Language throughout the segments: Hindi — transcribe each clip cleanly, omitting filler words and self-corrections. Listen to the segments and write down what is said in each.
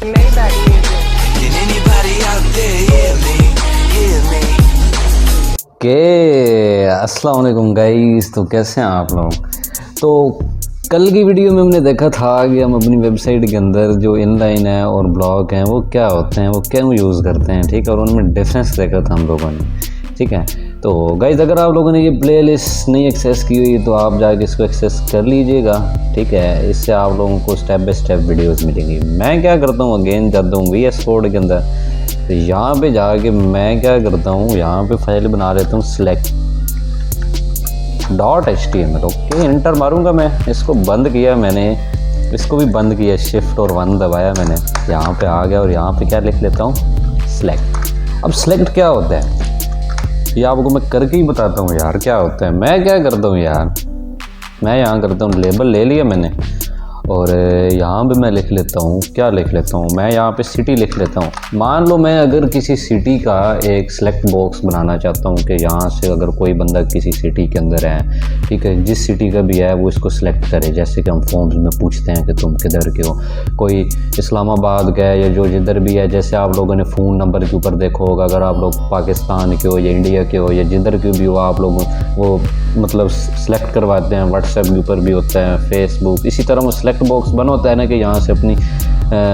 Maybach music. Can anybody out there hear me? Hear me? के अस्सलाम वालेकुम गाइस। तो कैसे हैं आप लोग? तो कल की वीडियो में हमने देखा था कि हम अपनी वेबसाइट के अंदर जो इनलाइन है और ब्लॉग हैं वो क्या होते हैं, वो क्यों यूज़ करते हैं, ठीक है। और उनमें डिफरेंस देखा था हम लोगों ने, ठीक है। तो गाइस अगर आप लोगों ने ये प्लेलिस्ट नहीं एक्सेस की हुई तो आप जाके इसको एक्सेस कर लीजिएगा, ठीक है। इससे आप लोगों को स्टेप बाय स्टेप वीडियोस मिलेंगी। मैं क्या करता हूँ, अगेन जाता हूँ VS कोड के अंदर, तो यहाँ पे जाके मैं क्या करता हूँ, यहाँ पे फाइल बना लेता हूँ select.html। ओके, इंटर मारूंगा मैं, इसको बंद किया मैंने, इसको भी बंद किया, शिफ्ट और 1 दबाया मैंने, यहाँ पे आ गया और यहाँ पे क्या लिख लेता हूँ, सेलेक्ट। अब सेलेक्ट क्या होता है ये आपको मैं करके ही बताता हूँ यार क्या होता है। मैं क्या करता हूँ यार, मैं यहाँ करता हूँ, लेबल ले लिया मैंने और यहाँ पे मैं लिख लेता हूँ, क्या लिख लेता हूँ मैं, यहाँ पे सिटी लिख लेता हूँ। मान लो मैं अगर किसी सिटी का एक सिलेक्ट बॉक्स बनाना चाहता हूँ कि यहाँ से अगर कोई बंदा किसी सिटी के अंदर है, ठीक है, जिस सिटी का भी है वो इसको सिलेक्ट करे। जैसे कि हम फॉर्म्स में पूछते हैं कि तुम किधर के हो, कोई इस्लामाबाद का है या जो जिधर भी है। जैसे आप लोगों ने फ़ोन नंबर के ऊपर देखा होगा, अगर आप लोग पाकिस्तान के हो या इंडिया के हो या जिधर के भी हो, आप लोग वो मतलब सेलेक्ट करवाते हैं। व्हाट्सएप के ऊपर भी होता है, फेसबुक, इसी तरह वो सेलेक्ट बॉक्स बना होता है ना कि यहाँ से अपनी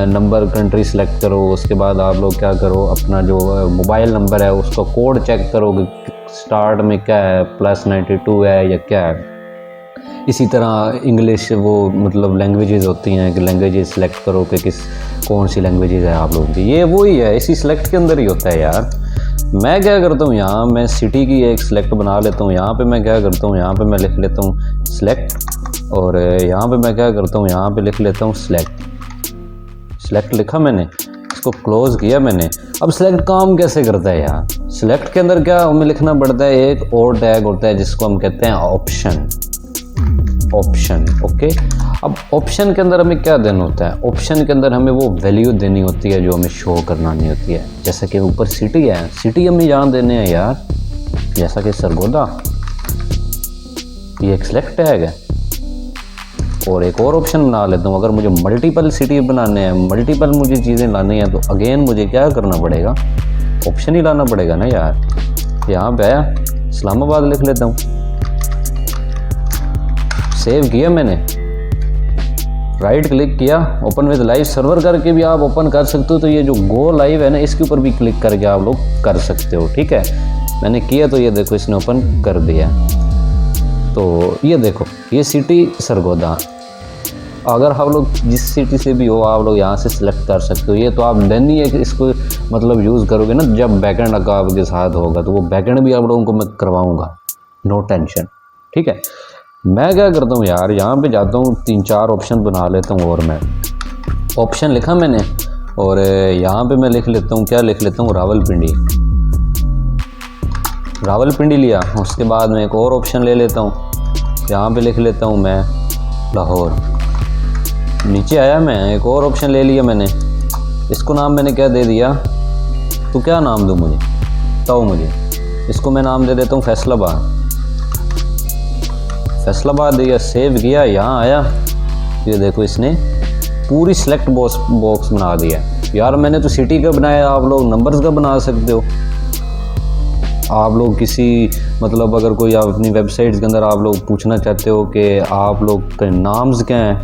नंबर कंट्री सेलेक्ट करो। उसके बाद आप लोग क्या करो, अपना जो मोबाइल नंबर है उसका कोड चेक करो कि स्टार्ट में क्या है, +92 है या क्या है। इसी तरह इंग्लिश वो मतलब लैंग्वेजेस होती हैं कि लैंग्वेजेस सेलेक्ट करो कि कौन सी लैंग्वेजेस है आप लोगों की। ये वही है, इसी सेलेक्ट के अंदर ही होता है यार। मैं क्या करता हूँ, यहाँ मैं सिटी की एक सेलेक्ट बना लेता हूँ। यहाँ पे मैं क्या करता हूँ, यहाँ पे मैं लिख लेता हूँ सेलेक्ट, और यहाँ पे मैं क्या करता हूँ, यहाँ पे लिख लेता हूँ सेलेक्ट लिखा मैंने, इसको क्लोज किया मैंने। अब सेलेक्ट काम कैसे करता है यार, सेलेक्ट के अंदर क्या हमें लिखना पड़ता है, एक और टैग होता है जिसको हम कहते हैं ऑप्शन। ओके, अब ऑप्शन के अंदर हमें क्या देना होता है, ऑप्शन के अंदर हमें वो वैल्यू देनी होती है जो हमें शो करना नहीं होती है। जैसे कि ऊपर सिटी है, सिटी हमें यहाँ देने हैं यार, जैसा कि सरगोदा, ये एक सेलेक्ट टैग है। और एक और ऑप्शन बना लेता हूँ, अगर मुझे मल्टीपल सिटी बनाने हैं, मल्टीपल मुझे चीज़ें लानी है, तो अगेन मुझे क्या करना पड़ेगा, ऑप्शन ही लाना पड़ेगा ना यार। यहाँ पे आया, इस्लामाबाद लिख लेता हूँ, सेव किया मैंने, राइट क्लिक किया, ओपन विद लाइव सर्वर करके भी आप ओपन कर सकते हो। तो ये जो गो लाइव है ना, इसके ऊपर भी क्लिक करके आप लोग कर सकते हो, ठीक है। मैंने किया तो ये देखो इसने ओपन कर दिया। तो ये देखो, ये सिटी सरगोदा। अगर आप लोग जिस सिटी से भी हो आप लोग यहाँ से सिलेक्ट कर सकते हो। ये तो आप देन ही इसको मतलब यूज़ करोगे ना, जब बैकएंड का आपके साथ होगा तो वो बैकएंड भी आप लोगों को मैं करवाऊँगा, नो टेंशन, ठीक है। मैं क्या करता हूँ यार, यहाँ पे जाता हूँ, 3-4 ऑप्शन बना लेता हूँ, और मैं ऑप्शन लिखा मैंने, और यहाँ पे मैं लिख लेता हूँ, क्या लिख लेता हूँ, रावलपिंडी लिया। उसके बाद मैं एक और ऑप्शन ले लेता हूँ, यहाँ पे लिख लेता हूँ मैं लाहौर। नीचे आया, मैं एक और ऑप्शन ले लिया मैंने, इसको नाम मैंने क्या दे दिया, तो क्या नाम दूँ मुझे बताओ मुझे, इसको मैं नाम दे देता हूँ फैसलाबाद दिया, सेव किया, यहाँ आया, ये देखो इसने पूरी सेलेक्ट बॉक्स बना दिया यार। मैंने तो सिटी का बनाया, आप लोग नंबर्स का बना सकते हो। आप लोग किसी मतलब अगर कोई आप अपनी वेबसाइट्स के अंदर आप लोग पूछना चाहते हो कि आप लोग के नाम्स क्या हैं,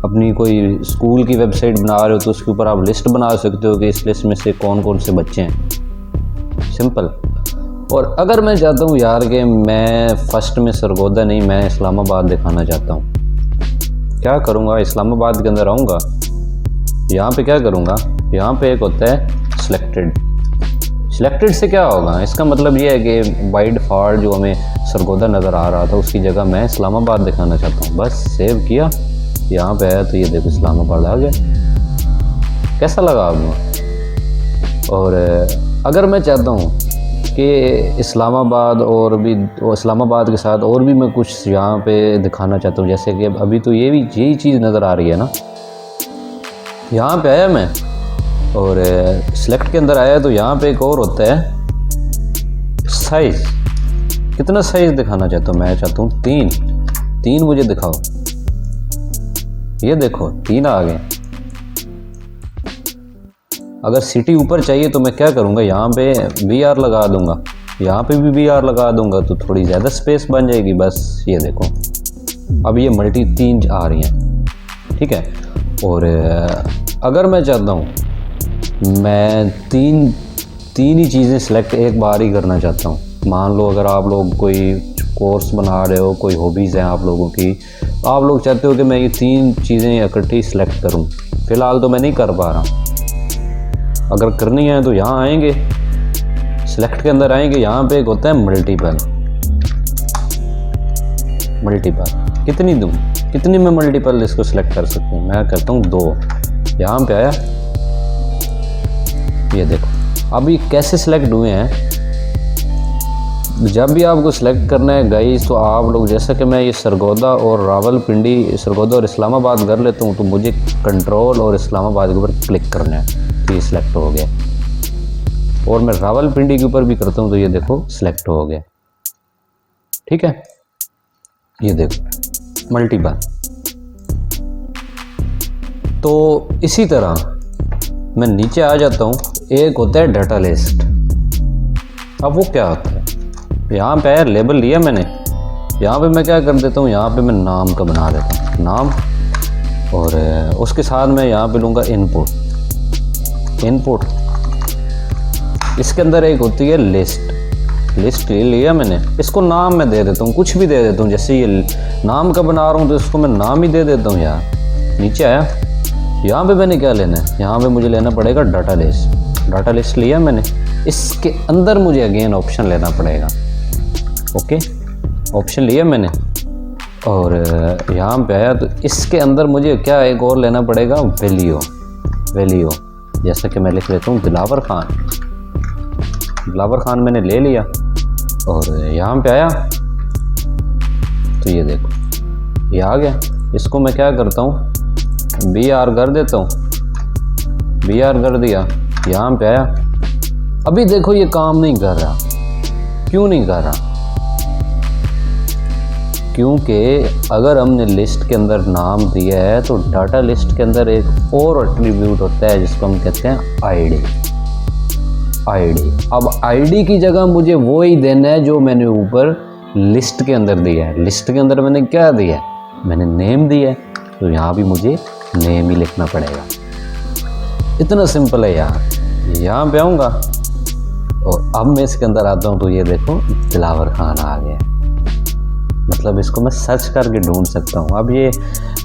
अपनी कोई स्कूल की वेबसाइट बना रहे हो तो उसके ऊपर आप लिस्ट बना सकते हो कि इस लिस्ट में से कौन कौन से बच्चे हैं, सिंपल। और अगर मैं चाहता हूँ यार कि मैं फर्स्ट में सरगोदा नहीं, मैं इस्लामाबाद दिखाना चाहता हूँ, क्या करूँगा, इस्लामाबाद के अंदर आऊँगा, यहाँ पे क्या करूँगा, यहाँ पे एक होता है सिलेक्टेड से क्या होगा, इसका मतलब ये है कि बाय डिफ़ॉल्ट जो हमें सरगोदा नज़र आ रहा था उसकी जगह मैं इस्लामाबाद दिखाना चाहता हूँ। बस सेव किया, यहाँ पे आया तो ये देखो इस्लामाबाद आ गया। कैसा लगा आपको? और अगर मैं चाहता हूँ कि इस्लामाबाद और भी, इस्लामाबाद के साथ और भी मैं कुछ यहाँ पे दिखाना चाहता हूँ, जैसे कि अभी तो यही चीज़ नज़र आ रही है ना। यहाँ पे आया मैं और सेलेक्ट के अंदर आया, तो यहाँ पे एक और होता है साइज़, कितना साइज़ दिखाना चाहता हूँ, मैं चाहता हूँ 3 मुझे दिखाओ। ये देखो 3 आ गए, अगर सिटी ऊपर चाहिए तो मैं क्या करूँगा, यहाँ पे VR लगा दूँगा, यहाँ पे भी VR लगा दूँगा तो थोड़ी ज़्यादा स्पेस बन जाएगी। बस ये देखो अब ये मल्टी 3 आ रही हैं, ठीक है। और अगर मैं चाहता हूँ मैं तीन ही चीज़ें सिलेक्ट एक बार ही करना चाहता हूँ। मान लो अगर आप लोग कोई कोर्स बना रहे हो, कोई हॉबीज़ हैं आप लोगों की, आप लोग चाहते हो कि मैं ये 3 चीज़ें इकट्ठी सिलेक्ट करूँ। फ़िलहाल तो मैं नहीं कर पा रहा, अगर करनी है तो यहाँ आएंगे, सिलेक्ट के अंदर आएंगे, यहाँ पे एक होता है मल्टीपल। कितनी दूँ, कितनी मैं मल्टीपल इसको सिलेक्ट कर सकता हूँ। मैं करता हूँ 2, यहाँ पे आया, ये देखो अब ये कैसे सिलेक्ट हुए हैं। जब भी आपको सिलेक्ट करना है गाइस तो आप लोग, जैसा कि मैं ये सरगोदा और रावलपिंडी, सरगोदा और इस्लामाबाद कर लेता हूँ तो मुझे कंट्रोल और इस्लामाबाद के ऊपर क्लिक करना है तो ये सिलेक्ट हो गया। और मैं रावलपिंडी के ऊपर भी करता हूँ तो ये देखो सिलेक्ट हो गया, ठीक है। ये देखो मल्टीपल। तो इसी तरह मैं नीचे आ जाता हूँ, एक होता है डाटा लिस्ट। अब वो क्या होता है, यहाँ पे है लेबल लिया मैंने, यहाँ पे मैं क्या कर देता हूँ, यहाँ पे मैं नाम का बना देता हूँ नाम, और उसके साथ मैं यहाँ पे लूँगा इनपुट। इसके अंदर एक होती है लिस्ट ले लिया मैंने, इसको नाम मैं दे देता हूँ, कुछ भी दे देता हूँ। जैसे ये नाम का बना रहा हूँ तो इसको मैं नाम ही दे देता हूँ यार। नीचे आया, यहाँ पे मैंने क्या लेना है, यहाँ पे मुझे लेना पड़ेगा डाटा लिस्ट लिया मैंने। इसके अंदर मुझे अगेन ऑप्शन लेना पड़ेगा, ओके, ऑप्शन लिया मैंने। और यहाँ पे आया तो इसके अंदर मुझे क्या एक और लेना पड़ेगा, वैल्यू। जैसा कि मैं लिख लेता हूँ दिलावर खान मैंने ले लिया। और यहाँ पे आया तो ये देखो ये आ गया। इसको मैं क्या करता हूँ, BR कर देता हूँ, BR कर दिया। यहाँ पे आया, अभी देखो ये काम नहीं कर रहा। क्यों नहीं कर रहा? क्योंकि अगर हमने लिस्ट के अंदर नाम दिया है तो डाटा लिस्ट के अंदर एक और एट्रीब्यूट होता है जिसको हम कहते हैं आईडी। अब आईडी की जगह मुझे वो ही देना है जो मैंने ऊपर लिस्ट के अंदर दिया है। लिस्ट के अंदर मैंने क्या दिया है, मैंने नेम दिया है, तो यहाँ भी मुझे नेम ही लिखना पड़ेगा। इतना सिंपल है यार। यहाँ पे आऊँगा और अब मैं इसके अंदर आता हूँ तो ये देखो दिलावर खान आ गया, मतलब इसको मैं सर्च करके ढूंढ सकता हूँ। अब ये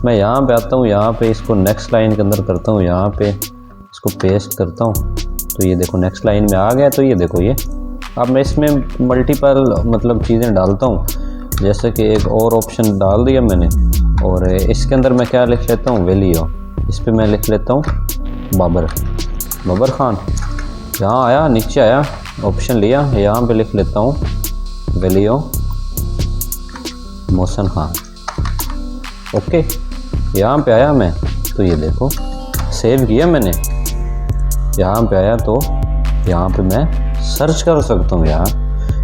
मैं यहाँ पे आता हूँ, यहाँ पे इसको नेक्स्ट लाइन के अंदर करता हूँ, यहाँ पे इसको पेस्ट करता हूँ तो ये देखो नेक्स्ट लाइन में आ गया। तो ये देखो ये, अब मैं इसमें मल्टीपल मतलब चीज़ें डालता हूँ, जैसे कि एक और ऑप्शन डाल दिया मैंने। और इसके अंदर मैं क्या लिख लेता हूँ, वैल्यू। इस पर मैं लिख लेता हूँ बाबर खान। यहाँ आया, नीचे आया, ऑप्शन लिया, यहाँ पे लिख लेता हूँ वैल्यू मोहसन खान, ओके। यहाँ पे आया मैं तो ये देखो सेव किया मैंने। यहाँ पे आया तो यहाँ पे मैं सर्च कर सकता हूँ यार,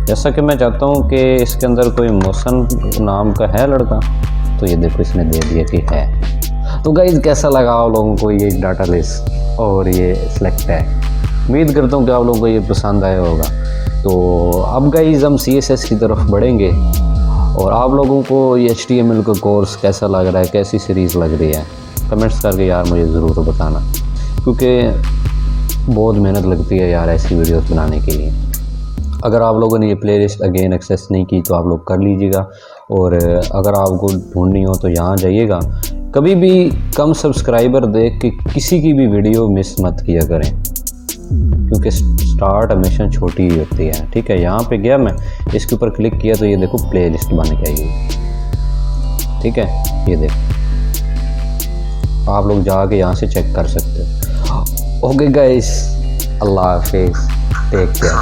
जैसा कि मैं चाहता हूँ कि इसके अंदर कोई मोहसन नाम का है लड़का, तो ये देखो इसने दे दिया कि है। तो गाइस कैसा लगा आप लोगों को ये डाटा लिस्ट और ये सिलेक्ट है? उम्मीद करता हूँ कि आप लोगों को ये पसंद आया होगा। तो अब गाइस हम CSS की तरफ बढ़ेंगे और आप लोगों को ये HTML का कोर्स कैसा लग रहा है, कैसी सीरीज़ लग रही है, कमेंट्स करके यार मुझे ज़रूर बताना, क्योंकि बहुत मेहनत लगती है यार ऐसी वीडियोस बनाने के लिए। अगर आप लोगों ने ये प्लेलिस्ट अगेन एक्सेस नहीं की तो आप लोग कर लीजिएगा, और अगर आपको ढूंढनी हो तो यहाँ जाइएगा। कभी भी कम सब्सक्राइबर देख के किसी की भी वीडियो मिस मत किया करें, क्योंकि स्टार्ट हमेशा छोटी ही होती है, ठीक है। यहाँ पे गया मैं, इसके ऊपर क्लिक किया तो ये देखो प्लेलिस्ट बन के आई, ठीक है। ये देखो आप लोग जाके यहाँ से चेक कर सकते हो। ओके गाइस, अल्लाह हाफिज़, टेक केयर।